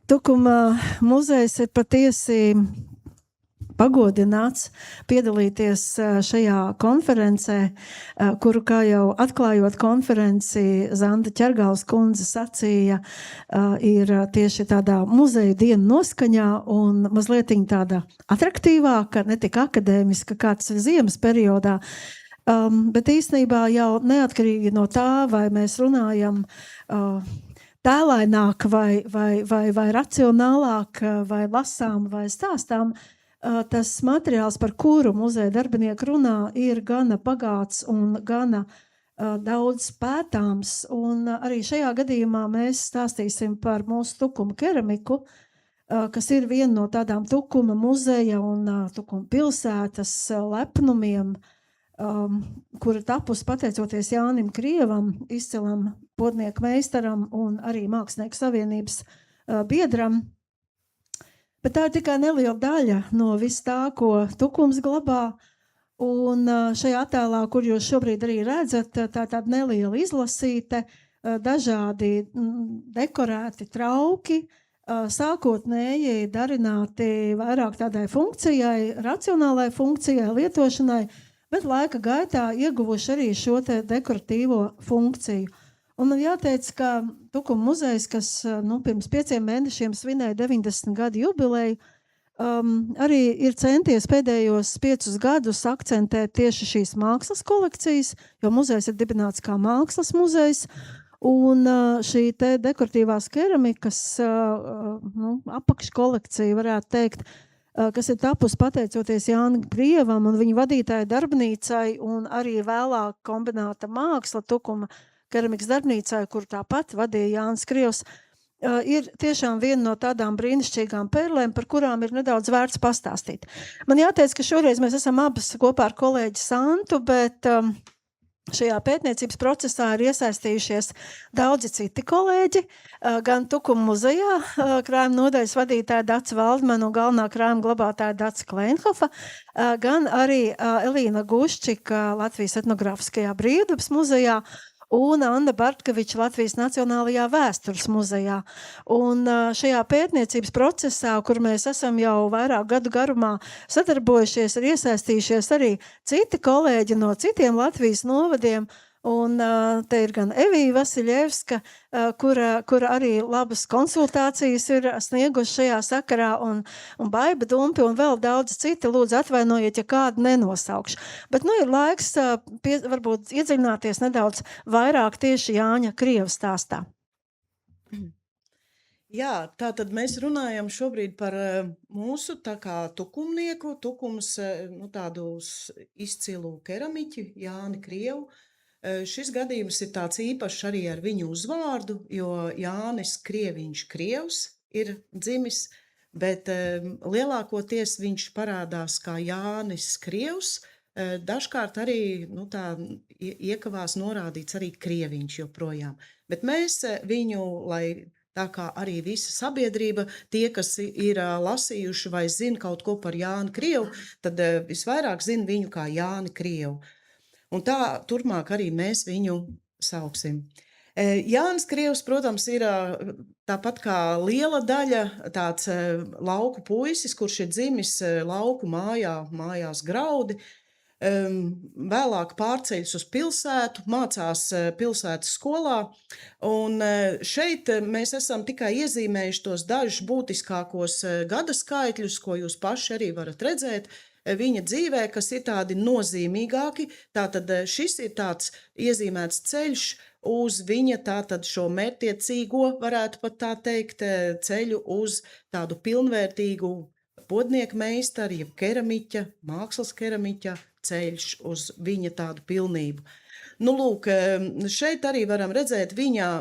Tukuma muzejs ir patiesi pagodināts piedalīties šajā konferencē, kuru, kā jau atklājot konferenci, Zanda Ķergals kundze sacīja, ir tieši tādā muzeja dienu noskaņā un mazliet tāda atraktīvāka, ne tik akadēmiska, kā tas ir ziemas periodā. Bet īstenībā jau neatkarīgi no tā, vai mēs runājam tēlaināk vai racionālāk, vai lasām, vai stāstām, tas materiāls, par kuru muzeja darbinieki runā, ir gana bagāts un gana daudz pētāms. Un arī šajā gadījumā mēs stāstīsim par mūsu Tukuma keramiku, kas ir viena no tādām Tukuma muzeja un Tukuma pilsētas lepnumiem, kura tapus pateicoties Jānim Krievam, izcilam podnieku meistaram un arī Mākslinieku savienības biedram. Bet tā ir tikai neliela daļa no viss tā, ko Tukums glabā. Un šajā attēlā, kur jūs šobrīd arī redzat, tā tāda neliela izlasīte, dažādi dekorēti trauki, sākotnēji darināti vairāk tādai funkcijai, racionālai funkcijai, lietošanai, bet laika gaitā ieguvuši arī šo te dekoratīvo funkciju. Un man jāteic, ka Tukuma muzejs, kas pirms 5 mēnešiem svinēja 90 gadu jubileju, arī ir centies pēdējos 5 gadus akcentēt tieši šīs mākslas kolekcijas, jo muzejs ir dibināts kā mākslas muzejs, un šī te dekoratīvās keramikas apakškolekcija, varētu teikt, kas ir tapus pateicoties Jānim Krievam un viņa vadītāja darbnīcai, un arī vēlāk kombināta māksla Tukuma keramikas darbnīcai, kur tāpat vadīja Jānis Krievs, ir tiešām viena no tādām brīnišķīgām perlēm, par kurām ir nedaudz vērts pastāstīt. Man jāteic, ka šoreiz mēs esam abas kopā ar kolēģi Santu, bet šajā pētniecības procesā ir iesaistījušies daudzi citi kolēģi, gan Tukuma muzejā, krājuma nodaļas vadītāja Dace Valdmana un galvenā krājuma glabātāja Dace Kleinhofa, gan arī Elīna Guščika Latvijas etnogrāfiskajā brīvdabas muzejā un Anna Bartkeviča Latvijas Nacionālajā vēstures muzejā. Un šajā pētniecības procesā, kur mēs esam jau vairāk gadu garumā sadarbojušies, ir iesaistījušies arī citi kolēģi no citiem Latvijas novadiem. Un te ir gan Evija Vasiļevska, kura arī labas konsultācijas ir snieguši šajā sakarā, un Baiba Dumpi un vēl daudz citi. Lūdzu atvainojiet, ja kādu nenosaukšu. Bet ir laiks varbūt iedziļināties nedaudz vairāk tieši Jāņa Krieva stāstā. Jā, tātad mēs runājam šobrīd par mūsu tā kā tukumnieku, Tukums tādu izcilu keramiķi Jāni Krievu. Šis gadījums ir tāds īpašs arī ar viņu uzvārdu, jo Jānis Krieviņš Krievs ir dzimis, bet lielākoties viņš parādās kā Jānis Krievs, dažkārt arī iekavās norādīts arī Krieviņš joprojām. Bet mēs viņu, lai tā kā arī visa sabiedrība, tie, kas ir lasījuši vai zina kaut ko par Jāni Krievu, tad visvairāk zina viņu kā Jāni Krievu. Un tā turpmāk arī mēs viņu sauksim. Jānis Krievs, protams, ir tāpat kā liela daļa tāds lauku puisis, kurš ir dzimis lauku mājās Graudi, vēlāk pārceļas uz pilsētu, mācās pilsētas skolā, un šeit mēs esam tikai iezīmējuši tos dažus būtiskākos gada skaitļus, ko jūs paši arī varat redzēt viņa dzīvē, kas ir tādi nozīmīgāki. Tātad šis ir tāds iezīmēts ceļš uz viņa tātad šo mērķtiecīgo, varētu pat tā teikt, ceļu uz tādu pilnvērtīgu podnieku meistaru, jeb keramiķa, mākslas keramiķa ceļš uz viņa tādu pilnību. Lūk, šeit arī varam redzēt viņa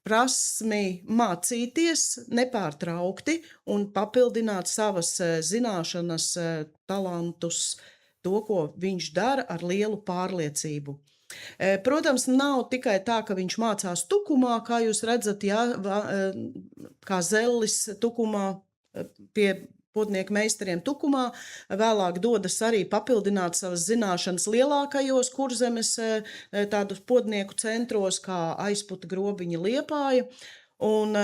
prasmi mācīties nepārtraukti un papildināt savas zināšanas, talantus, to, ko viņš dara ar lielu pārliecību. Protams, nav tikai tā, ka viņš mācās Tukumā, kā jūs redzat, kā Zellis Tukumā pie podnieku meistariem Tukumā, vēlāk dodas arī papildināt savas zināšanas lielākajos Kurzemes tādus podnieku centros, kā Aizputa, Grobiņa, Liepāja. Un,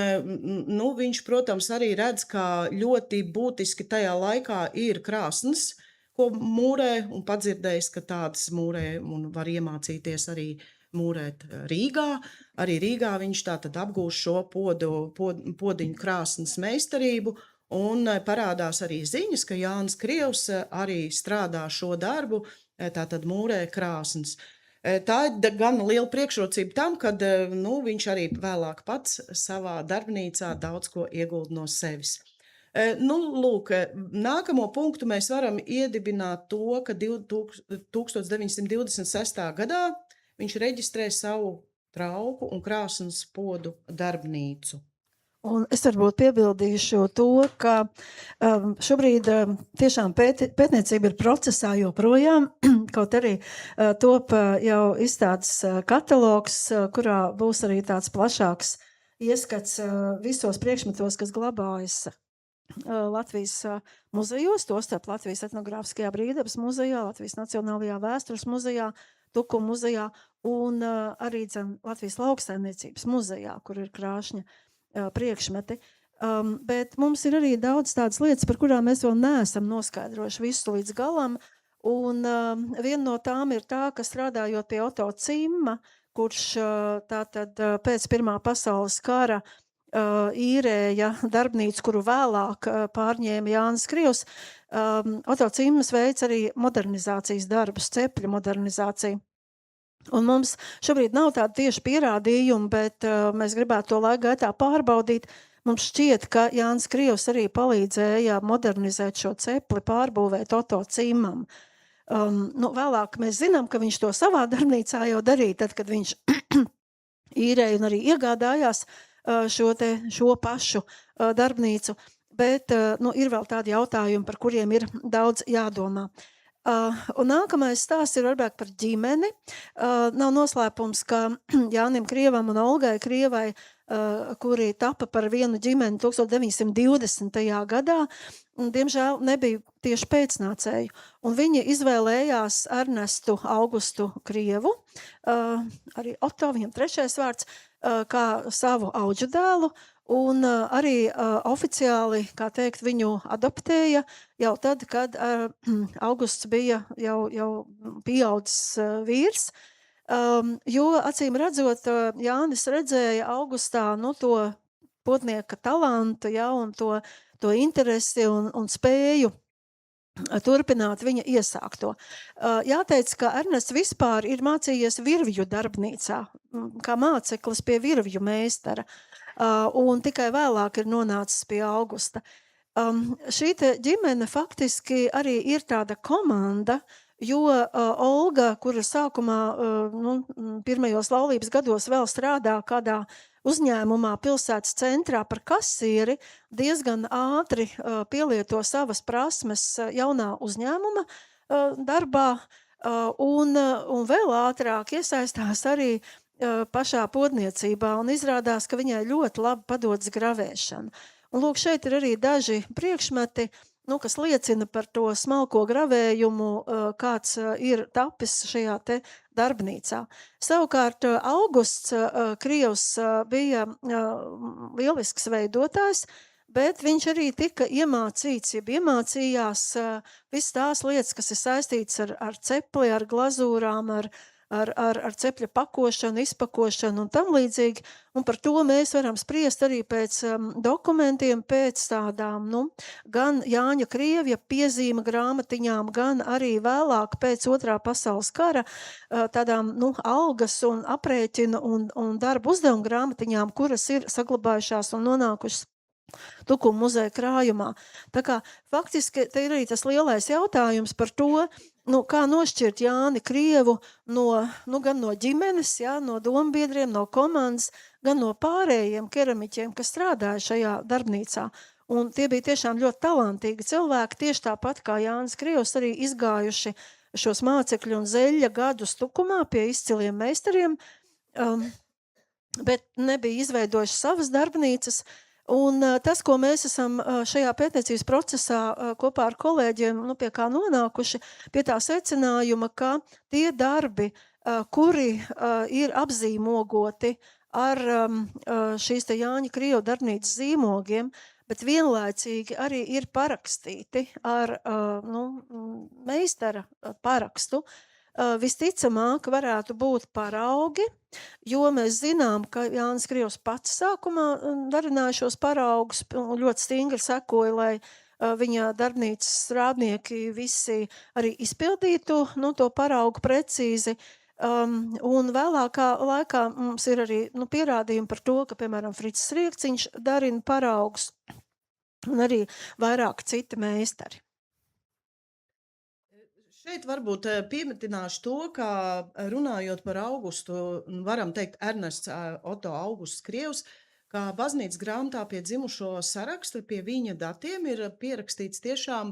nu, viņš, protams, arī redz, ka ļoti būtiski tajā laikā ir krāsns, ko mūrē, un padzirdējis, ka tādas mūrē un var iemācīties arī mūrēt Rīgā. Arī Rīgā viņš tātad apgūst šo podiņu krāsnes meistarību, un parādās arī ziņas, ka Jānis Krievs arī strādā šo darbu, tātad mūrē krāsnes. Tā ir gan liela priekšrocība tam, ka nu, viņš arī vēlāk pats savā darbnīcā daudz ko iegulda no sevis. Nu, lūk, nākamo punktu mēs varam iedibināt to, ka 1926. gadā viņš reģistrē savu trauku un krāsnes podu darbnīcu. Un es varbūt piebildīšu to, ka šobrīd tiešām pētniecība ir procesā joprojām, kaut arī top jau izstādes katalogs, kurā būs arī tāds plašāks ieskats visos priekšmetos, kas glabājas Latvijas muzejos, tostarp Latvijas etnogrāfiskajā brīvdabas muzejā, Latvijas Nacionālajā vēstures muzejā, Tukuma muzejā un arī Latvijas lauksaimniecības muzejā, kur ir krāšņa priekšmeti. Bet mums ir arī daudz tādas lietas, par kurām mēs vēl neesam noskaidrojuši visu līdz galam. Un viena no tām ir tā, ka strādājot pie Oto Cimma, kurš tātad pēc Pirmā pasaules kara īrēja darbnīcu, kuru vēlāk pārņēma Jānis Krievs, Oto Cimmas veids arī modernizācijas darbus, cepļu modernizāciju. Un mums šobrīd nav tāda tieši pierādījuma, bet mēs gribētu to laika gaitā pārbaudīt. Mums šķiet, ka Jānis Krievs arī palīdzēja modernizēt šo cepli, pārbūvēt Oto Cimmam. Nu, vēlāk mēs zinām, ka viņš to savā darbnīcā jau darīja, tad, kad viņš īrēja un arī iegādājās šo pašu darbnīcu. Bet nu, ir vēl tādi jautājumi, par kuriem ir daudz jādomā. Un nākamais stāsts ir varbūt par ģimeni. Nav noslēpums, ka Jānim Krievam un Olgai Krievai, kuri tapa par vienu ģimeni 1920. gadā, diemžēl nebija tieši pēcnācēju. Un viņi izvēlējās Ernestu Augustu Krievu, arī Oto, viņam trešais vārds, kā savu auģu dēlu. Un arī oficiāli, kā teikt, viņu adoptēja jau tad, kad Augusts bija jau pieaudzis vīrs, jo acīm redzot, Jānis redzēja Augustā to potnieka talantu, ja, un to interesi un spēju turpināt viņa iesākto. Jāteic, ka Ernests vispār ir mācījies virvju darbnīcā, kā māceklis pie virvju meistara. Un tikai vēlāk ir nonācis pie Augusta. Šī ģimene faktiski arī ir tāda komanda, jo Olga, kura sākumā pirmajos laulības gados vēl strādā kādā uzņēmumā pilsētas centrā par kasieri, diezgan ātri pielieto savas prasmes jaunā uzņēmuma darbā un vēl ātrāk iesaistās arī pašā podniecībā, un izrādās, ka viņai ļoti labi padodas gravēšana. Un lūk, šeit ir arī daži priekšmeti, kas liecina par to smalko gravējumu, kāds ir tapis šajā te darbnīcā. Savukārt Augusts Krievs bija lielisks veidotājs, bet viņš arī tika iemācīts, iemācījās visas tās lietas, kas ir saistītas ar cepli, ar glazūrām, ar cepļa pakošanu, izpakošanu un tam līdzīgi. Un par to mēs varam spriest arī pēc dokumentiem, pēc tādām, gan Jāņa Krievja piezīme grāmatiņām, gan arī vēlāk pēc Otrā pasaules kara tādām, algas un aprēķinu un darbu uzdevumu grāmatiņām, kuras ir saglabājušās un nonākušas Tukuma muzeja krājumā. Tā kā faktiski te ir arī tas lielais jautājums par to, kā nošķirt Jāni Krievu gan no ģimenes, no dombiedriem, no komandas, gan no pārējiem keramiķiem, kas strādāja šajā darbnīcā. Un tie bija tiešām ļoti talantīgi cilvēki, tieši tāpat kā Jānis Krievs arī izgājuši šos mācekļu un zeļa gadus Tukumā pie izciliem meistariem, bet nebija izveidojuši savas darbnīcas. Un tas, ko mēs esam šajā pētniecības procesā kopā ar kolēģiem pie kā nonākuši, pie tā secinājuma, ka tie darbi, kuri ir apzīmogoti ar šīs te Jāņa Krievu darbnīcas zīmogiem, bet vienlaicīgi arī ir parakstīti ar meistara parakstu. Visticamāk varētu būt paraugi, jo mēs zinām, ka Jānis Krievs pats sākumā darināja šos paraugus un ļoti stingri sekoja, lai viņa darbnīcas strādnieki visi arī izpildītu to paraugu precīzi. Un vēlākā laikā mums ir arī pierādījumi par to, ka, piemēram, Frits Riekciņš darina paraugus un arī vairāk citi meistari. Šeit varbūt piemetināšu to, ka runājot par Augustu, varam teikt Ernests Oto Augusts Krievs, kā baznīcas grāmatā pie dzimušo saraksta, pie viņa datiem ir pierakstīts tiešām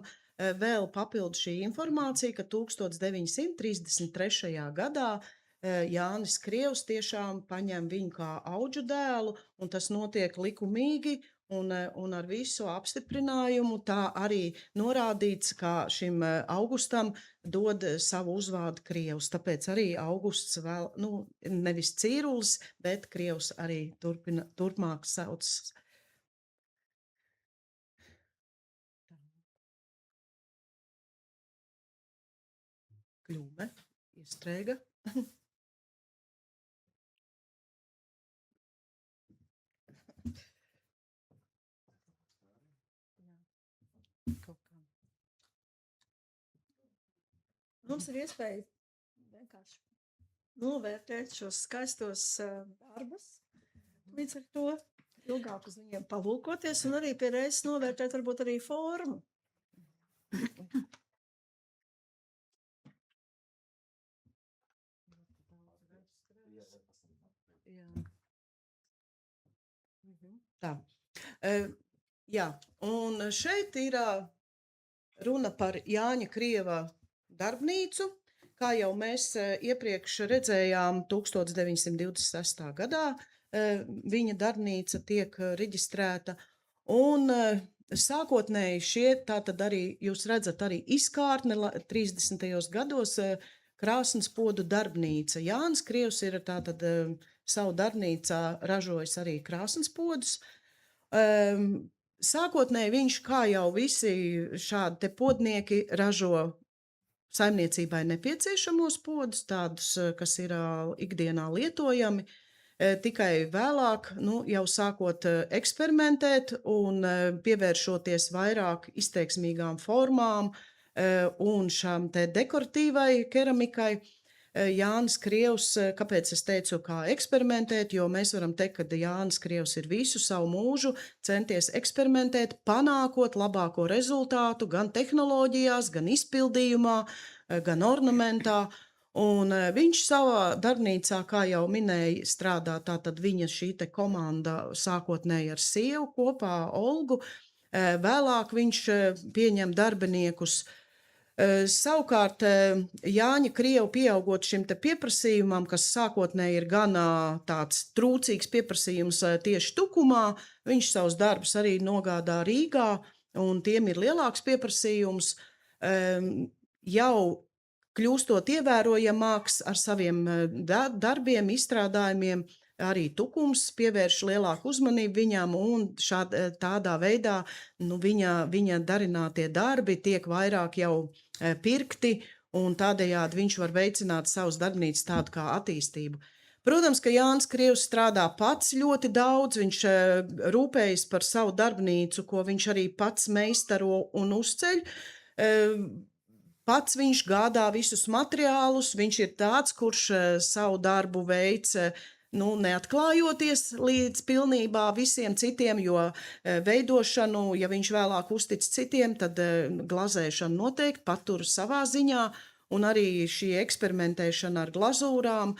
vēl papildu šī informācija, ka 1933. gadā Jānis Krievs tiešām paņem viņu kā auģu dēlu, un tas notiek likumīgi, un ar visu apstiprinājumu tā arī norādīts, ka šim Augustam dod savu uzvārdu Krievs. Tāpēc arī Augusts vēl, nevis Cīrulis, bet Krievs arī turpmāk sauc. Kļūme, iestrēga. Mums ir iespēja vienkārši novērtēt šos skaistos darbus, līdz ar to ilgāk uz viņiem palūkoties un arī pie reizes novērtēt varbūt arī formu. Tā. Jā, un šeit ir runa par Jāņa Krieva darbnīcu. Kā jau mēs iepriekš redzējām, 1926. gadā viņa darbnīca tiek reģistrēta. Un sākotnēji šie, tātad arī, jūs redzat, arī izkārtne 30. gados krāsns podu darbnīca. Jānis Krievs ir tātad savu darbnīcā ražojis arī krāsns podus. Sākotnēji viņš, kā jau visi šādi te podnieki, ražo saimniecībai nepieciešamos podus, tādus, kas ir ikdienā lietojami, tikai vēlāk, jau sākot eksperimentēt un pievēršoties vairāk izteiksmīgām formām un šām te dekoratīvai keramikai, Jānis Krievs, kāpēc es teicu, kā eksperimentēt, jo mēs varam teikt, ka Jānis Krievs ir visu savu mūžu centies eksperimentēt, panākot labāko rezultātu gan tehnoloģijās, gan izpildījumā, gan ornamentā. Un viņš savā darbnīcā, kā jau minēja, strādā tātad viņa šī te komanda sākotnēji ar sievu kopā, Olgu. Vēlāk viņš pieņem darbiniekus. Savukārt Jāņa Krievu pieaugot šim te pieprasījumam, kas sākotnēji ir gan tāds trūcīgs pieprasījums tieši Tukumā, viņš savus darbus arī nogādā Rīgā, un tiem ir lielāks pieprasījums. Jau kļūstot ievērojamāks ar saviem darbiem, izstrādājumiem, arī Tukums pievērš lielāku uzmanību viņam, un tādā veidā viņa darinātie darbi tiek vairāk jau pirkti, un tādējādi viņš var veicināt savus darbnīcas tādu kā attīstību. Protams, ka Jānis Krievs strādā pats ļoti daudz, viņš rūpējas par savu darbnīcu, ko viņš arī pats meistaro un uzceļ. Pats viņš gādā visus materiālus, viņš ir tāds, kurš savu darbu veic neatklājoties līdz pilnībā visiem citiem, jo veidošanu, ja viņš vēlāk uztic citiem, tad glazēšanu noteikti patur savā ziņā, un arī šī eksperimentēšana ar glazūrām,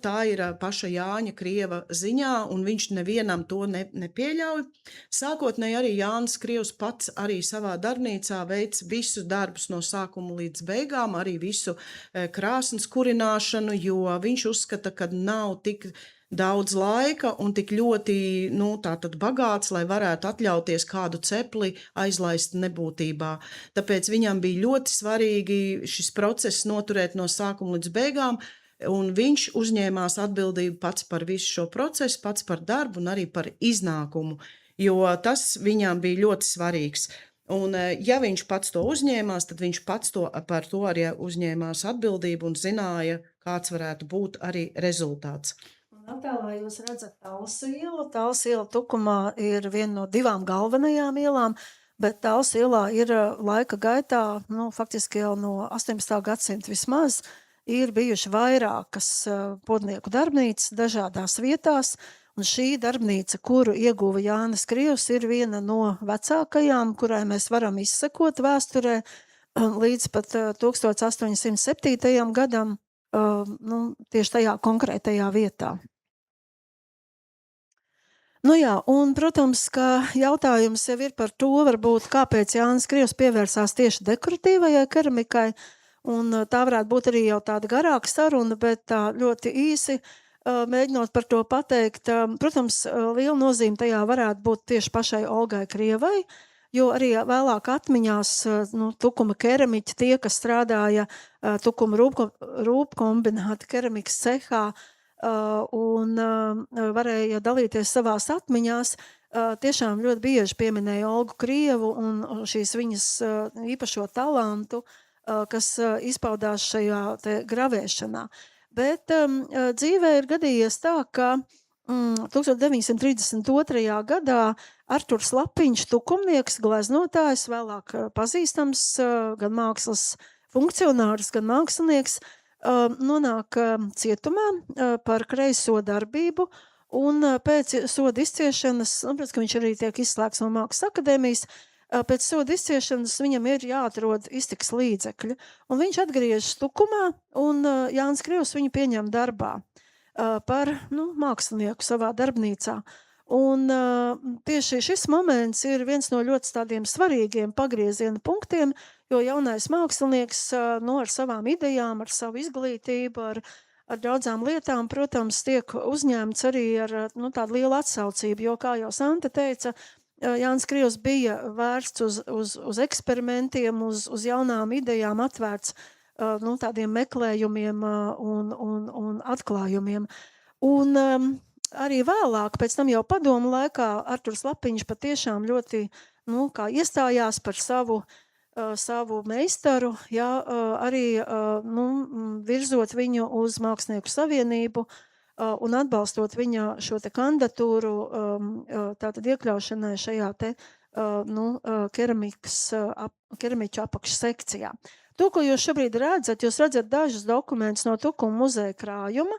tā ir paša Jāņa Krieva ziņā, un viņš nevienam to nepieļauj. Sākotnēji arī Jānis Krievs pats arī savā darbnīcā veic visus darbus no sākuma līdz beigām, arī visu krāsnes kurināšanu, jo viņš uzskata, ka nav tik daudz laika un tik ļoti tātad bagāts, lai varētu atļauties kādu cepli aizlaist nebūtībā. Tāpēc viņam bija ļoti svarīgi šis process noturēt no sākuma līdz beigām. un viņš uzņēmās atbildību pats par visu šo procesu, pats par darbu un arī par iznākumu, jo tas viņam bija ļoti svarīgs. Un, ja viņš pats to uzņēmās, tad viņš pats par to arī uzņēmās atbildību un zināja, kāds varētu būt arī rezultāts. Un attēlā jūs redzat Talsu ielu. Talsu iela Tukumā ir viena no 2 galvenajām ielām, bet Talsu ielā ir laika gaitā, faktiski jau no 18. gadsimta vismaz, ir bijuši vairākas podnieku darbnīcas dažādās vietās, un šī darbnīca, kuru ieguva Jānis Krievs, ir viena no vecākajām, kurai mēs varam izsekot vēsturē līdz pat 1807. gadam, tieši tajā konkrētajā vietā. Un, protams, ka jautājums jau ir par to, varbūt, kāpēc Jānis Krievs pievērsās tieši dekoratīvajai keramikai, un tā varētu būt arī jau tāda garāka saruna, bet tā ļoti īsi mēģinot par to pateikt. Protams, liela nozīme tajā varētu būt tieši pašai Olgai Krievai, jo arī vēlāk atmiņās Tukuma keramiķi, tie, kas strādāja Tukuma rūpkombināta keramikas cehā, un varēja dalīties savās atmiņās, tiešām ļoti bieži pieminēja Olgu Krievu un šīs viņas īpašo talantu, kas izpaudās šajā te gravēšanā. Bet dzīvē ir gadījies tā, ka 1932. gadā Arturs Lapiņš, tukumnieks, gleznotājs, vēlāk pazīstams, gan mākslas funkcionārs, gan mākslinieks, nonāk cietumā par kreiso darbību, un pēc soda izciešanas, pēc, ka viņš arī tiek izslēgts no Mākslas akadēmijas, pēc soda izciešanas viņam ir jāatrod iztikas līdzekļi, un viņš atgriežas Tukumā, un Jānis Krievs viņu pieņem darbā par mākslinieku savā darbnīcā. Un tieši šis moments ir viens no ļoti tādiem svarīgiem pagrieziena punktiem, jo jaunais mākslinieks ar savām idejām, ar savu izglītību, ar daudzām lietām, protams, tiek uzņēmts arī ar tādu lielu atsaucību, jo, kā jau Santa teica, Jānis Krievs bija vērsts uz eksperimentiem, uz jaunām idejām, atvērts tādiem meklējumiem un atklājumiem. Un arī vēlāk, pēc tam jau padomu laikā, Arturs Lapiņš patiešām ļoti iestājās par savu meistaru, arī virzot viņu uz Mākslinieku savienību un atbalstot viņa šo te kandidatūru, tātad iekļaušanai šajā te keramiķu apakšsekcijā. To, ko jūs šobrīd redzat, jūs redzat dažus dokumentus no Tukuma muzeja krājuma.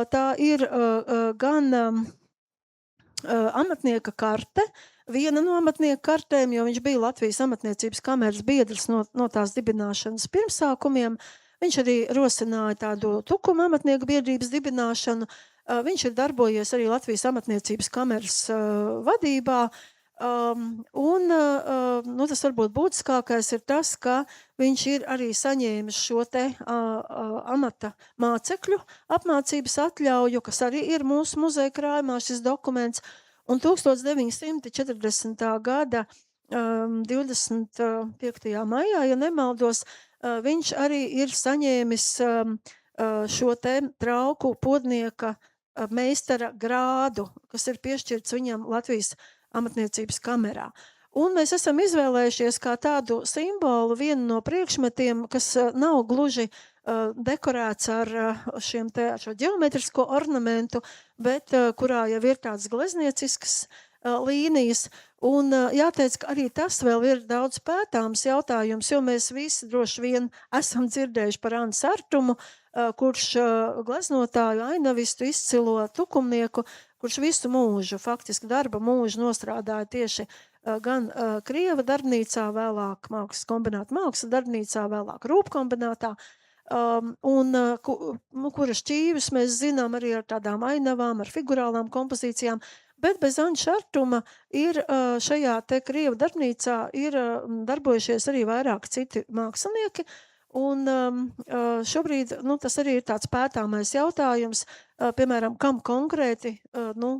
Tā ir gan amatnieka karte, viena no amatnieka kartēm, jo viņš bija Latvijas amatniecības kameras biedrs no tās dibināšanas pirmsākumiem. Viņš arī rosināja tādu Tukuma amatnieku biedrības dibināšanu. Viņš ir darbojies arī Latvijas amatniecības kameras vadībā. Tas varbūt būtiskākais ir tas, ka viņš ir arī saņēmis šo te amata mācekļu apmācības atļauju, kas arī ir mūsu muzeja krājumā šis dokuments. Un 1940. gada 25. maijā, ja nemaldos, viņš arī ir saņēmis šo te trauku podnieka meistara grādu, kas ir piešķirts viņam Latvijas amatniecības kamerā. Un mēs esam izvēlējušies kā tādu simbolu vienu no priekšmetiem, kas nav gluži dekorēts ar šo ģeometrisko ornamentu, bet kurā jau ir tāds glezniecisks līnijas. Un jāteic, ka arī tas vēl ir daudz pētāms jautājums, jo mēs visi droši vien esam dzirdējuši par Anu Sartumu, kurš gleznotāju, ainavistu, izcilo tukumnieku, kurš visu mūžu, faktiski darba mūžu nostrādāja tieši gan Krieva darbnīcā, vēlāk Mākslas kombināta Mākslas darbnīcā, vēlāk Rūpkombinātā, kura šķīvis mēs zinām arī ar tādām ainavām, ar figurālām kompozīcijām, bet bez Anu Sartuma ir šajā te Krieva darbnīcā ir darbojušies arī vairāk citi mākslinieki, un šobrīd tas arī ir tāds pētāmais jautājums, piemēram, kam konkrēti,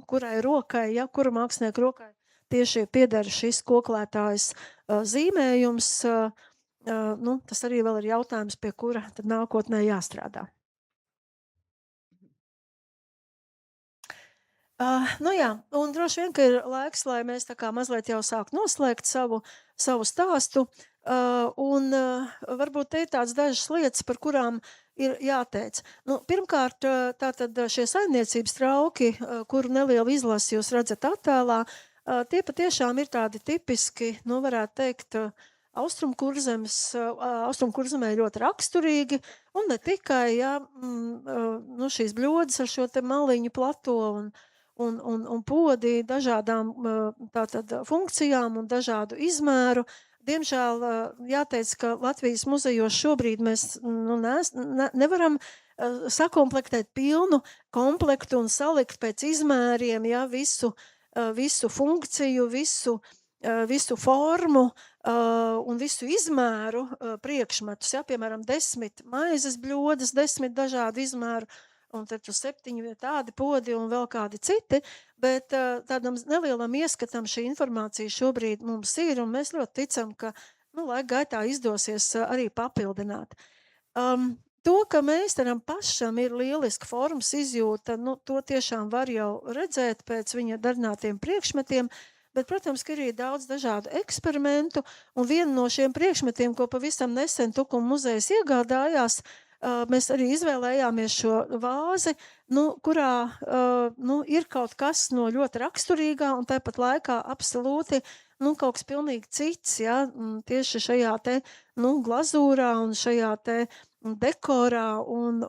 kurai rokai, kura mākslinieku rokai tieši pieder šis koklētājs zīmējums, tas arī vēl ir jautājums, pie kura tad nākotnē jāstrādā. Nu jā, un droši vien, ka ir laiks, lai mēs tā kā mazliet jau sāk noslēgt savu stāstu. Varbūt te ir tādas dažas lietas, par kurām ir jāteic. Nu, pirmkārt, tātad šie saimniecības trauki, kuru nelielu izlasi jūs redzat attēlā, tie patiešām ir tādi tipiski, nu, varētu teikt, Austrumkurzemē ļoti raksturīgi, un ne tikai, nu, šīs bļodas ar šo te maliņu plato un podi dažādām tātad funkcijām un dažādu izmēru. Diemžēl jāteic, ka Latvijas muzejos šobrīd mēs nu, nevaram sakomplektēt pilnu komplektu un salikt pēc izmēriem, visu funkciju, visu formu un visu izmēru priekšmetus. Ja? Piemēram, 10 maizes bļodas, 10 dažādu izmēru, un tad tur 7 tādi podi un vēl kādi citi, bet tādam nelielam ieskatam šī informācija šobrīd mums ir, un mēs ļoti ticam, ka laika gaitā izdosies arī papildināt. To, ka meistaram pašam ir lieliska formas izjūta, to tiešām var jau redzēt pēc viņa darinātiem priekšmetiem, bet, protams, ka ir arī daudz dažādu eksperimentu, un viena no šiem priekšmetiem, ko pavisam nesen Tukuma muzejs iegādājās, mēs arī izvēlējāmies šo vāzi, kurā ir kaut kas no ļoti raksturīgā un tāpat laikā absolūti kaut kas pilnīgi cits, ja, tieši šajā te glazūrā un šajā te dekorā un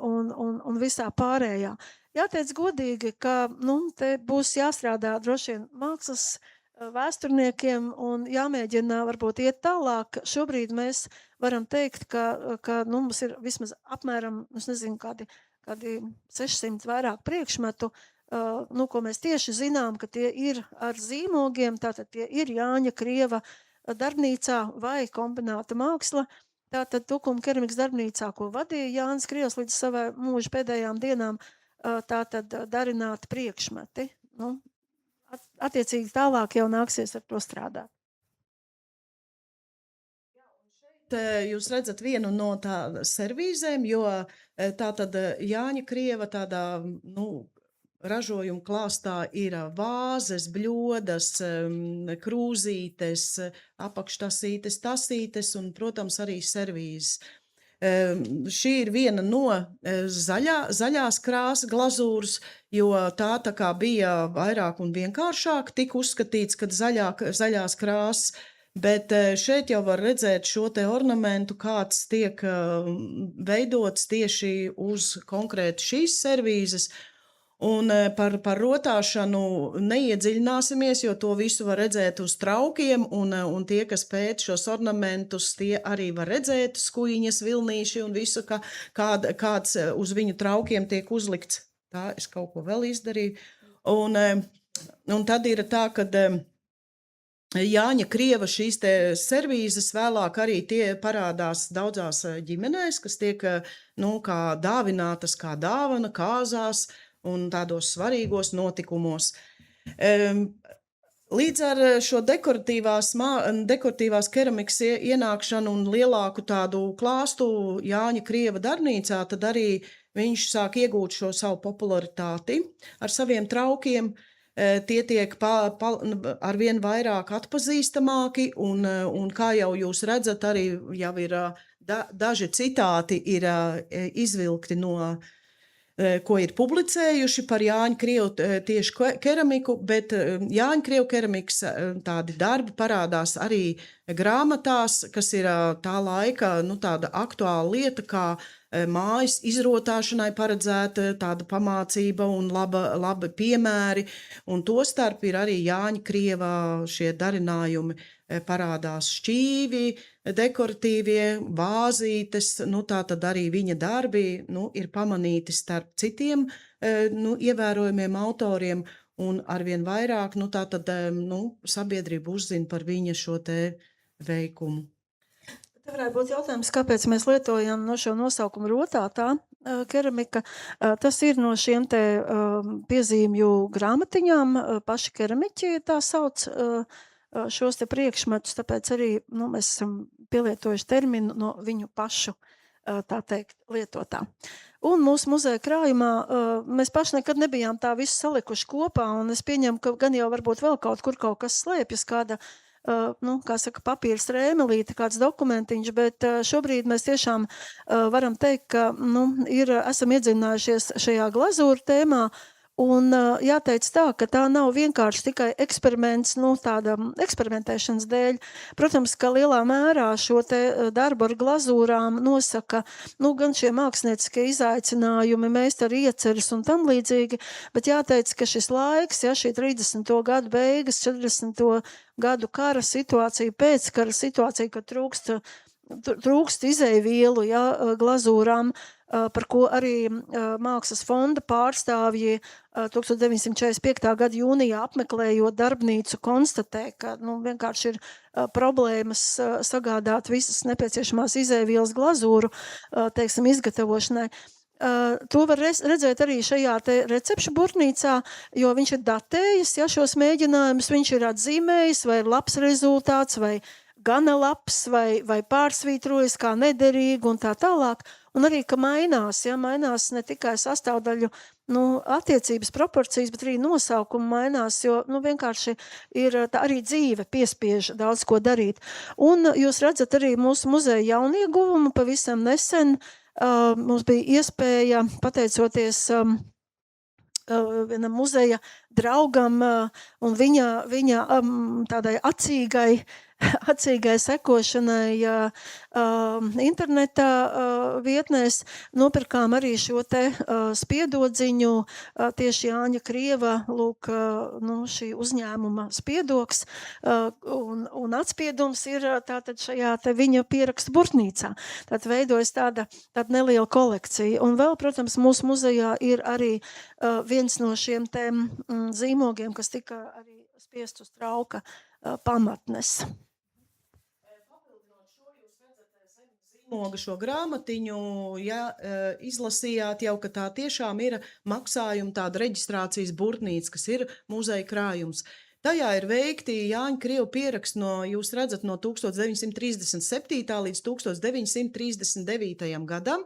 visā pārējā. Jāteic godīgi, ka te būs jāstrādā droši vien mākslas vēsturniekiem un jāmēģina varbūt iet tālāk. Šobrīd mēs varam teikt, ka mums ir vismaz apmēram, es nezinu, kādi 600 vairāk priekšmetu, ko mēs tieši zinām, ka tie ir ar zīmogiem, tātad tie ir Jāņa Krieva darbnīcā vai kombināta māksla. Tātad Tukuma keramikas darbnīcā, ko vadīja Jānis Krievs līdz savai mūža pēdējām dienām, tātad darināti priekšmeti. Attiecīgi tālāk jau nāksies ar to strādāt. Jūs redzat vienu no tā servīzēm, jo tātad Jāņa Krieva tādā, ražojuma klāstā ir vāzes, bļodas, krūzītes, apakštasītes, tasītes un, protams, arī servīzes. Šī ir viena no zaļās krāsas glazūras, jo tā kā bija vairāk un vienkāršāk, tika uzskatīts, ka zaļās krāsas, bet šeit jau var redzēt šo te ornamentu, kāds tiek veidots tieši uz konkrēti šīs servīzes. Un par rotāšanu neiedziļināsimies, jo to visu var redzēt uz traukiem, un tie, kas pēt šos ornamentus, tie arī var redzēt skujiņas, vilnīši un visu, kāds uz viņu traukiem tiek uzlikts. Tā, es kaut ko vēl izdarīju. Un tad ir tā, ka Jāņa Krieva šīs te servīzes vēlāk arī tie parādās daudzās ģimenēs, kas tiek kā dāvinātas kā dāvana, kāzās, un tādos svarīgos notikumos. Līdz ar šo dekoratīvās keramikas ienākšanu un lielāku tādu klāstu Jāņa Krieva darbnīcā, tad arī viņš sāk iegūt šo savu popularitāti ar saviem traukiem. Tie tiek arvien vairāk atpazīstamāki, un kā jau jūs redzat, arī jau ir daži citāti ir izvilkti no ko ir publicējuši par Jāņa Krievu tieši keramiku, bet Jāņa Krievu keramikas tādi darbi parādās arī grāmatās, kas ir tā laika tāda aktuāla lieta, kā mājas izrotāšanai paredzēta tāda pamācība un labi piemēri, un tostarp ir arī Jāņa Krieva šie darinājumi, parādās šķīvi, dekoratīvie, vāzītes, tā tad arī viņa darbi ir pamanīti starp citiem ievērojumiem autoriem, un arvien vairāk tā tad sabiedrība uzzina par viņa šo te veikumu. Te varētu būt jautājums, kāpēc mēs lietojam šo nosaukumu rotātā keramika. Tas ir no šiem te piezīmju grāmatiņām, paši keramiķi tā sauc šos te priekšmetus, tāpēc arī mēs esam pielietojuši terminu no viņu pašu, tā teikt, lietotā. Un mūsu muzeja krājumā mēs paši nekad nebijām tā visu salikuši kopā, un es pieņemu, ka gan jau varbūt vēl kaut kur kaut kas slēpjas, kāda, kā saka, papīra strēmelīte, kāds dokumentiņš, bet šobrīd mēs tiešām varam teikt, ka, esam iedzinājušies šajā glazūra tēmā, un jāteic tā, ka tā nav vienkārši tikai eksperiments, tāda eksperimentēšanas dēļ. Protams, ka lielā mērā šo te darbu ar glazūrām nosaka, gan šie mākslnieciskie izaicinājumi, meistaru ieceres un tam līdzīgi, bet jāteic, ka šis laiks, šī 30. gadu beigas, 40. gadu kara situācija, pēckara situācija, kad trūkst izēvielu, glazūrām, par ko arī Mākslas fonda pārstāvji 1945. gada jūnijā apmeklējot darbnīcu konstatē, ka vienkārši ir problēmas sagādāt visas nepieciešamās izēvielas glazūru, izgatavošanai. To var redzēt arī šajā te recepšu burnīcā, jo viņš ir datējis, šos mēģinājumus, viņš ir atzīmējis, vai ir labs rezultāts, vai gana labs, vai pārsvītrojas kā nederīgi un tā tālāk. Un arī, ka mainās ne tikai sastāvdaļu, attiecības proporcijas, bet arī nosaukumi mainās, jo, vienkārši ir tā arī dzīve piespiež daudz ko darīt. Un jūs redzat arī mūsu muzeja jaunieguvumu pavisam nesen. Mums bija iespēja, pateicoties vienam muzeja draugam un viņa tādai acīgai sekošanai internetā vietnēs, nopirkām arī šo te spiedodziņu, tieši Jāņa Krieva, šī uzņēmuma spiedoks, un atspiedums ir tātad šajā te viņa pierakstu burtnīcā. Tātad veidojas tāda neliela kolekcija. Un vēl, protams, mūsu muzejā ir arī viens no šiem te zīmogiem, kas tika arī spiest uz trauka pamatnes. Zīmoga šo grāmatiņu, izlasījāt jau, ka tā tiešām ir maksājuma tāda reģistrācijas burtnīca, kas ir muzeja krājums. Tajā ir veikti Jāņa Krieva pieraksti jūs redzat, no 1937. līdz 1939. gadam,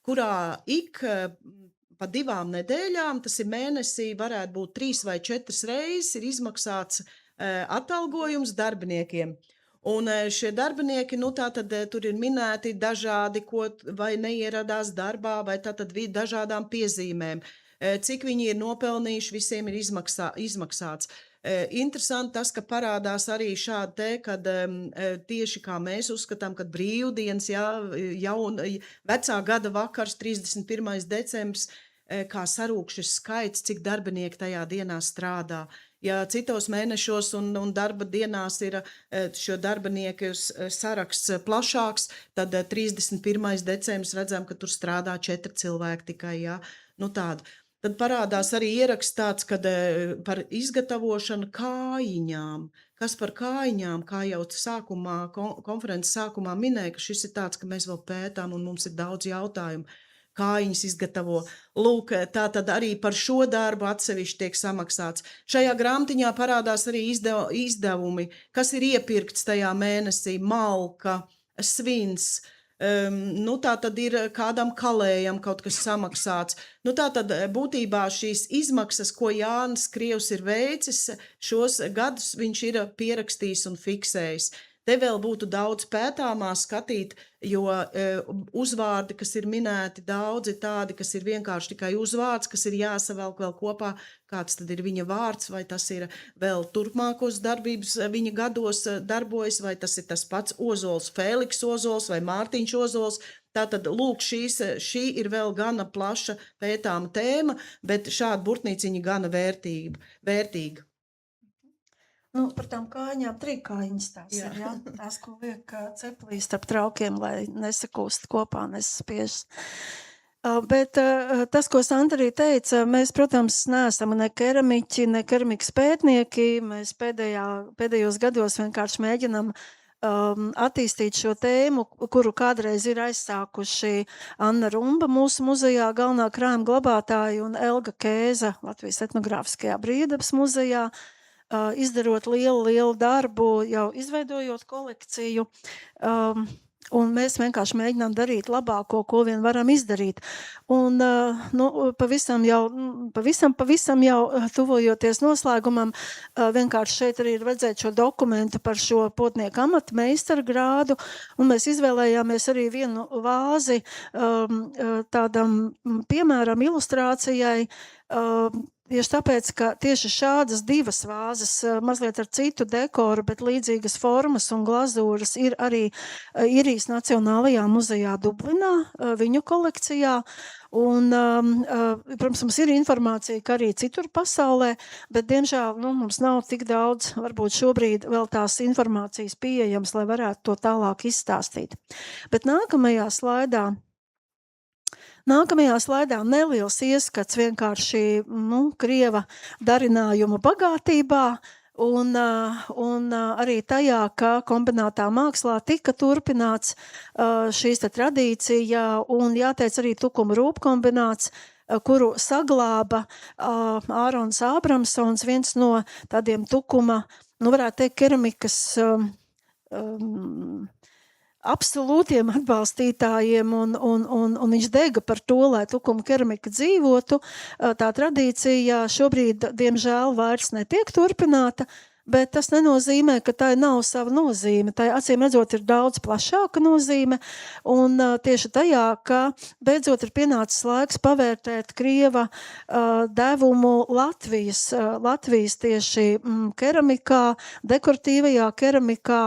kurā pa 2 nedēļām, tas ir mēnesī, varētu būt 3 vai 4 reizes, ir izmaksāts atalgojums darbiniekiem. Un šie darbinieki, tātad tur ir minēti dažādi, vai neieradās darbā, vai tātad dažādām piezīmēm. Cik viņi ir nopelnījuši, visiem ir izmaksāts. Interesanti tas, ka parādās arī šādi te, kad tieši kā mēs uzskatām, kad brīvdienas, vecā gada vakars, 31. decembris, kā sarūkšis skaits, cik darbinieki tajā dienā strādā. Ja citos mēnešos un darba dienās ir šo darbinieku saraksts plašāks, tad 31. decembris redzam, ka tur strādā 4 cilvēki tikai, tādu. Tad parādās arī ieraksts tāds, kad par izgatavošanu kājiņām. Kas par kājiņām, kā jau konferences sākumā minēja, ka šis ir tāds, ka mēs vēl pētām un mums ir daudz jautājumu. Kājiņas izgatavo. Lūk, tā tad arī par šo darbu atsevišķi tiek samaksāts. Šajā grāmatiņā parādās arī izdevumi, kas ir iepirkts tajā mēnesī, malka, svins, tā tad ir kādam kalējam kaut kas samaksāts. Tā tad būtībā šīs izmaksas, ko Jānis Krievs ir veicis, šos gadus viņš ir pierakstījis un fiksējis. Te vēl būtu daudz pētāmā skatīt, jo uzvārdi, kas ir minēti, daudzi tādi, kas ir vienkārši tikai uzvārds, kas ir jāsavelk vēl kopā, kāds tad ir viņa vārds, vai tas ir vēl turpmākos darbības viņa gados darbojas, vai tas ir tas pats Ozols, Fēliks Ozols vai Mārtiņš Ozols. Tātad, lūk, šī ir vēl gana plaša pētāma tēma, bet šāda burtnīciņa gana vērtīga. Par tām kājiņām 3 kājiņas tās ir, tās, ko liek ceplī starp traukiem, lai nesakūst kopā, nesaspiežas. Bet tas, ko Sandra arī teica, mēs, protams, neesam ne keramiķi, ne keramikas pētnieki, mēs pēdējos gados vienkārši mēģinam attīstīt šo tēmu, kuru kādreiz ir aizsākuši Anna Rumba mūsu muzejā, galvenā krājuma glabātāja, un Elga Kēza Latvijas etnogrāfiskajā brīvdabas muzejā, izdarot lielu darbu, jau izveidojot kolekciju. un mēs vienkārši mēģinām darīt labāko, ko vien varam izdarīt. Un pavisam jau tuvojoties noslēgumam, vienkārši šeit arī ir redzēt šo dokumentu par šo potnieku amata meistara grādu, un mēs izvēlējāmies arī vienu vāzi tādam piemēram ilustrācijai, tieši tāpēc, ka tieši šādas divas vāzes, mazliet ar citu dekoru, bet līdzīgas formas un glazūras ir arī Īrijas Nacionālajā muzejā Dublinā, viņu kolekcijā. Un, protams, mums ir informācija, ka arī citur pasaulē, bet, diemžēl, mums nav tik daudz, varbūt šobrīd vēl tās informācijas pieejams, lai varētu to tālāk izstāstīt. Bet nākamajā slaidā neliels ieskats vienkārši krieva darinājuma bagātībā un arī tajā, ka kombinētā mākslā tika turpināts šīs tradīcija un jāteic arī tukuma rūpkombināts, kuru saglāba Ārons Ābramsons, viens no tādiem tukuma, varētu teikt, keramikas absolūtiem atbalstītājiem, un viņš dega par to, lai tukuma keramika dzīvotu. Tā tradīcija šobrīd, diemžēl, vairs netiek turpināta, bet tas nenozīmē, ka tā nav sava nozīme. Tā, acīm redzot, ir daudz plašāka nozīme, un tieši tajā, ka beidzot ir pienācis laiks pavērtēt krieva devumu Latvijas tieši keramikā, dekoratīvajā keramikā,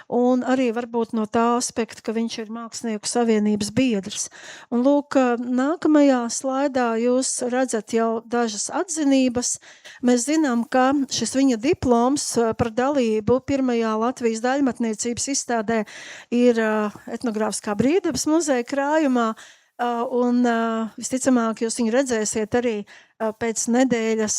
un arī varbūt no tā aspekta, ka viņš ir Mākslinieku savienības biedrs. Un lūk, nākamajā slaidā jūs redzat jau dažas atzinības. Mēs zinām, ka šis viņa diploms par dalību pirmajā Latvijas daļmatniecības izstādē ir Etnogrāfiskā brīvdabas muzeja krājumā, un visticamāk jūs viņu redzēsiet arī pēc nedēļas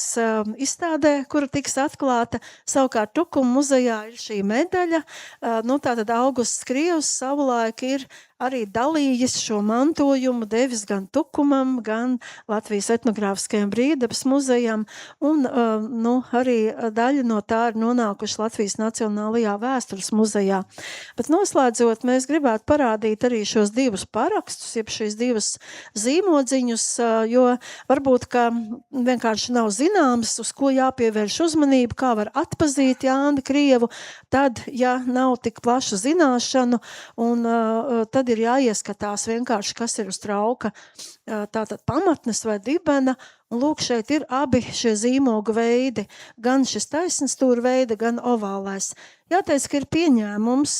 izstādē, kura tiks atklāta. Savukārt Tukuma muzejā ir šī medaļa. Tātad Augusts Krievs savulaik ir arī dalījis šo mantojumu, devis gan Tukumam, gan Latvijas Etnogrāfiskajam brīvdabas muzejam, un arī daļa no tā ir nonākuši Latvijas Nacionālajā vēstures muzejā. Bet noslēdzot, mēs gribētu parādīt arī šos divus parakstus, jeb šīs divas zīmodziņus, jo varbūt, ka vienkārši nav zināms, uz ko jāpievērš uzmanību, kā var atpazīt Jāni Krievu, tad, ja nav tik plaša zināšanu, un tad ir jāieskatās vienkārši, kas ir uz trauka, tātad pamatnes vai dibena, un lūk, šeit ir abi šie zīmogu veidi, gan šis taisnstūra veida, gan ovālais. Jāteic, ka ir pieņēmums,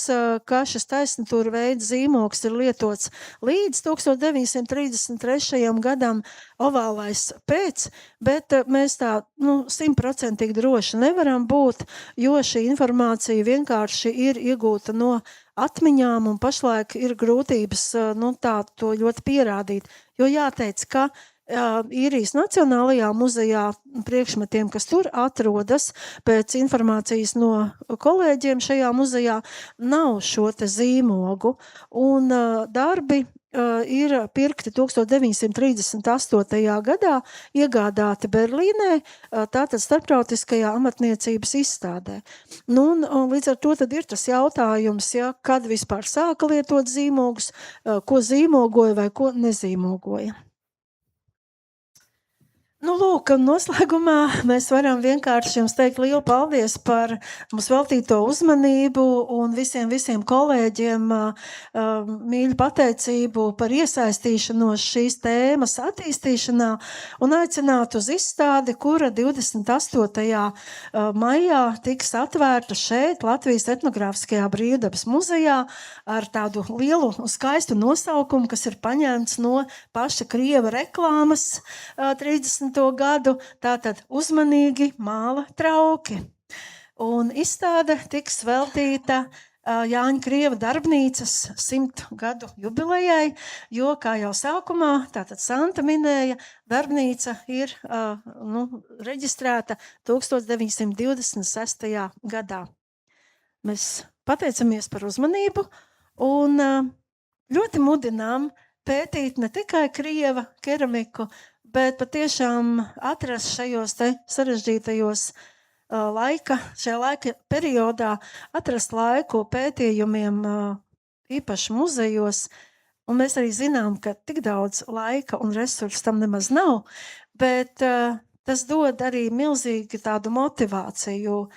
ka šis taisnstūra veida zīmogs ir lietots līdz 1933. gadam, ovālais pēc, bet mēs tā 100% droši nevaram būt, jo šī informācija vienkārši ir iegūta no atmiņām, un pašlaik ir grūtības to ļoti pierādīt. Jo jāteic, ka Īrijas Nacionālajā muzejā priekšmetiem, kas tur atrodas, pēc informācijas no kolēģiem šajā muzejā, nav šo te zīmogu, un darbi ir pirkti 1938. gadā, iegādāti Berlīnē, tātad starptautiskajā amatniecības izstādē. Un līdz ar to tad ir tas jautājums, kad vispār sāka lietot zīmogus, ko zīmogoja vai ko nezīmogoja. Lūk, noslēgumā mēs varam vienkārši jums teikt lielu paldies par mums veltīto uzmanību un visiem kolēģiem mīļu pateicību par iesaistīšanos šīs tēmas attīstīšanā un aicināt uz izstādi, kura 28. maijā tiks atvērta šeit, Latvijas Etnogrāfiskajā brīvdabas muzejā, ar tādu lielu skaistu nosaukumu, kas ir paņemts no paša krieva reklāmas 30. gadu, tātad uzmanīgi māla trauki. Un izstāde tiks veltīta Jāņa Krieva darbnīcas 100 gadu jubilejai, jo, kā jau sākumā, tātad Santa minēja, darbnīca ir reģistrēta 1926. gadā. Mēs pateicamies par uzmanību un ļoti mudinām pētīt ne tikai krieva keramiku, bet patiešām atrast šajos te sarežģītajos šajā laika periodā, atrast laiku pētījumiem īpaši muzejos, un mēs arī zinām, ka tik daudz laika un resursu tam nemaz nav, bet tas dod arī milzīgi tādu motivāciju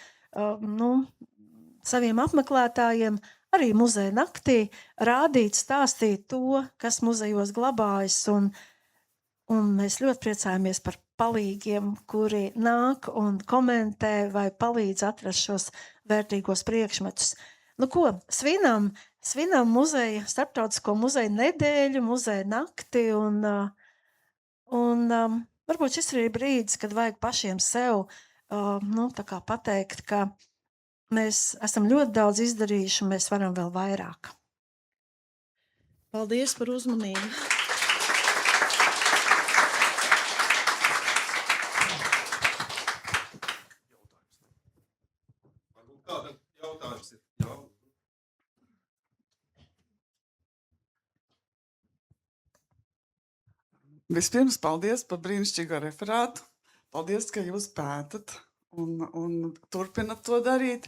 saviem apmeklētājiem, arī muzeja naktī rādīt, stāstīt to, kas muzejos glabājas, un mēs ļoti priecājamies par palīgiem, kuri nāk un komentē vai palīdz atrast šos vērtīgos priekšmetus. Nu ko, svinām muzeja, starptautisko muzeja nedēļu, muzeja nakti, un varbūt šis ir brīdis, kad vajag pašiem sev tā kā pateikt, ka mēs esam ļoti daudz izdarījuši, un mēs varam vēl vairāk. Paldies par uzmanību. Varbūt kādam jautājums ir. Vispirms paldies par brīnišķīgo referātu. Paldies, ka jūs pētat un turpinat to darīt.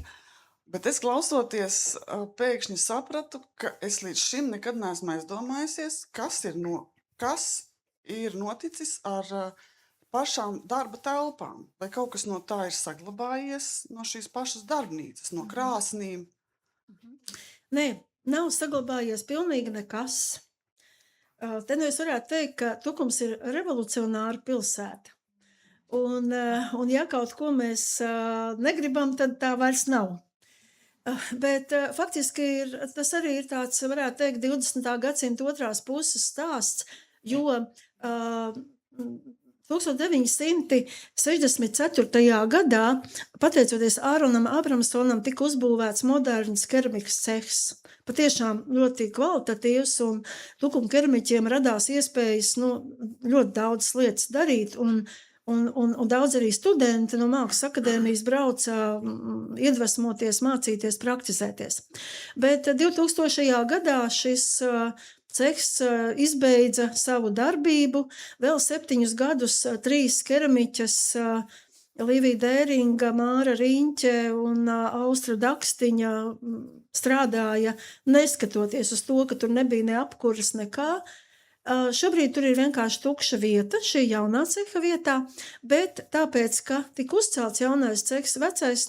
Bet es klausoties, pēkšņi sapratu, ka es līdz šim nekad neesmu aizdomājusies, kas ir noticis ar pašām darba telpām. Vai kaut kas no tā ir saglabājies no šīs pašas darbnīcas, no krāsnīm? Nē, nav saglabājies pilnīgi nekas. Te nu es varētu teikt, ka Tukums ir revolucionāra pilsēta. Un ja kaut ko mēs negribam, tad tā vairs nav. Bet faktiski tas arī ir tāds, varētu teikt, 20. gadsimta otrās puses stāsts, jo 1964. gadā, pateicoties Āronam Abramsonam, tika uzbūvēts moderns keramikas cehs. Patiešām ļoti kvalitatīvs, un Tukuma keramiķiem radās iespējas ļoti daudz lietas darīt, un daudz arī studenti no Mākslas akadēmijas brauca iedvesmoties, mācīties, praktizēties. Bet 2000. gadā šis cehs izbeidza savu darbību, vēl 7 gadus 3 keramiķas, Līvija Dēringa, Māra Riņķe un Austra Dakstiņa strādāja, neskatoties uz to, ka tur nebija ne apkuras nekā. Šobrīd tur ir vienkārši tukša vieta, šī jaunā ceha vietā, bet tāpēc, ka tika uzcelts jaunais cehs, vecais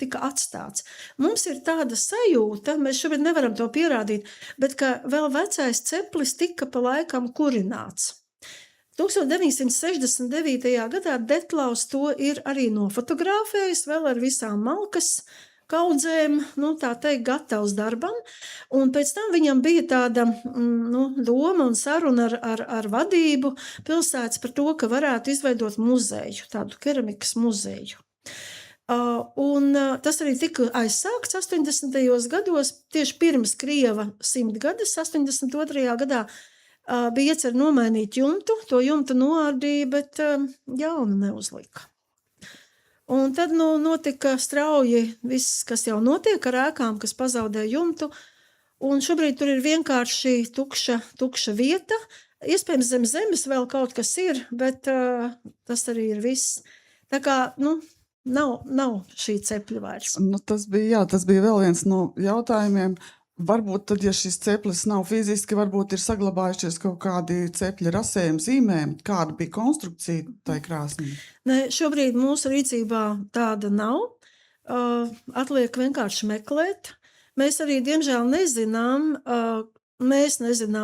tika atstāts. Mums ir tāda sajūta, mēs šobrīd nevaram to pierādīt, bet ka vēl vecais ceplis tika pa laikam kurināts. 1969. gadā Detlaus to ir arī nofotografējis, vēl ar visām malkas kaudzēm, tā teikt, gatavs darbam, un pēc tam viņam bija tāda doma un saruna ar vadību pilsētas par to, ka varētu izveidot muzeju, tādu keramikas muzeju. Un tas arī tika aizsākts 80. gados, tieši pirms Krieva 100 gadas, 82. gadā, bija iecer nomainīt jumtu, to jumtu noārdīja, bet jaunu neuzlika. Un tad notika strauji viss, kas jau notiek ar ēkām, kas pazaudē jumtu, un šobrīd tur ir vienkārši tukša vieta. Iespējams, zem zemes vēl kaut kas ir, bet tas arī ir viss. Tā kā, nav šī cepļa vairs. Tas bija vēl viens no jautājumiem. Varbūt tad, ja šis ceplis nav fiziski, varbūt ir saglabājušies kaut kādi cepļa rasējumi zīmējumi. Kāda bija konstrukcija tai krāsnī? Ne, šobrīd mūsu rīcībā tāda nav. Atliek vienkārši meklēt. Mēs arī, diemžēl, nezinām,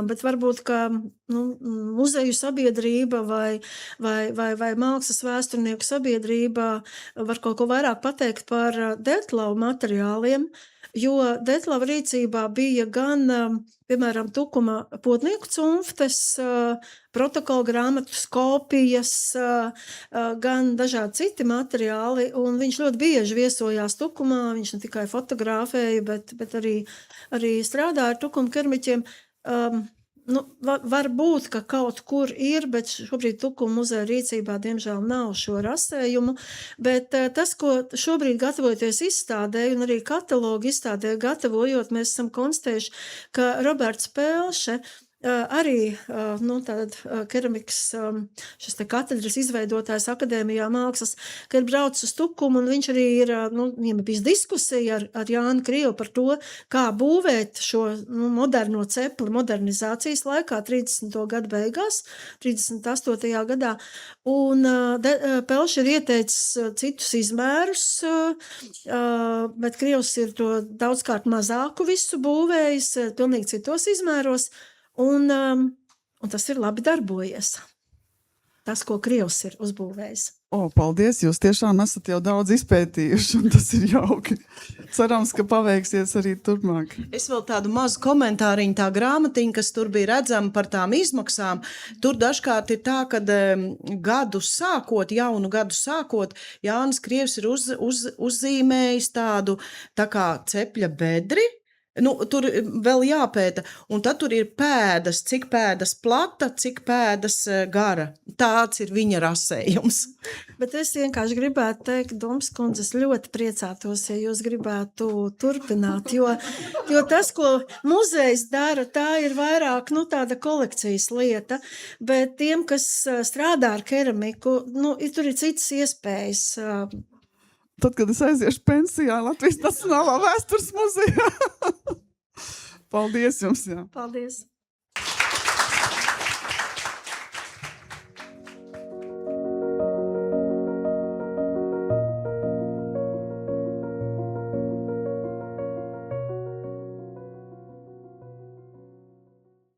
bet varbūt, ka muzeju sabiedrība vai mākslas vēsturnieku sabiedrība var kaut ko vairāk pateikt par Detlavu materiāliem, jo Detlava rīcībā bija gan, piemēram, Tukuma potnieku cunftes, protokola grāmatas kopijas, gan dažādi citi materiāli, un viņš ļoti bieži viesojās Tukumā, viņš ne tikai fotografēja, bet arī strādāja ar Tukuma keramiķiem. Var būt, ka kaut kur ir, bet šobrīd Tukuma muzeja rīcībā, diemžēl, nav šo rasējumu, bet tas, ko šobrīd gatavojoties izstādē un arī katalogu izstādē gatavojot, mēs esam konstatējuši, ka Roberts Pelše arī keramikas šis te katedras izveidotājs Akadēmijā mākslas, ka ir braucis uz Tukumu, un viņš arī ir, viņam ir bijis diskusija ar Jānu Krievu par to, kā būvēt šo moderno cepli modernizācijas laikā, 30. gadu beigās, 38. gadā, un Pelš ir ieteicis citus izmērus, bet Krievs ir to daudzkārt mazāku visu būvējis, pilnīgi citos izmēros, un tas ir labi darbojies. Tas, ko Krievs ir uzbūvējis. Paldies, jūs tiešām esat jau daudz izpētījuši, un tas ir jauki. Cerams, ka paveiksies arī turpmāk. Es vēl tādu mazu komentāriņu, tā grāmatiņa, kas tur bija redzama par tām izmaksām, tur dažkārt ir tā, kad jaunu gadu sākot, Jānis Krievs ir uzzīmējis tādu tā kā cepļa bedri. Tur vēl jāpēta, un tad tur ir pēdas, cik pēdas plata, cik pēdas gara. Tāds ir viņa rasējums. Bet es vienkārši gribētu teikt, Domas kundze, es ļoti priecātos, ja jūs gribētu turpināt, jo tas, ko muzejs dara, tā ir vairāk, tāda kolekcijas lieta, bet tiem, kas strādā ar keramiku, tur ir citas iespējas. Tad, kad es aiziešu pensijā Latvijas Nacionālā vēstures muzejā. Paldies jums! Jā. Paldies!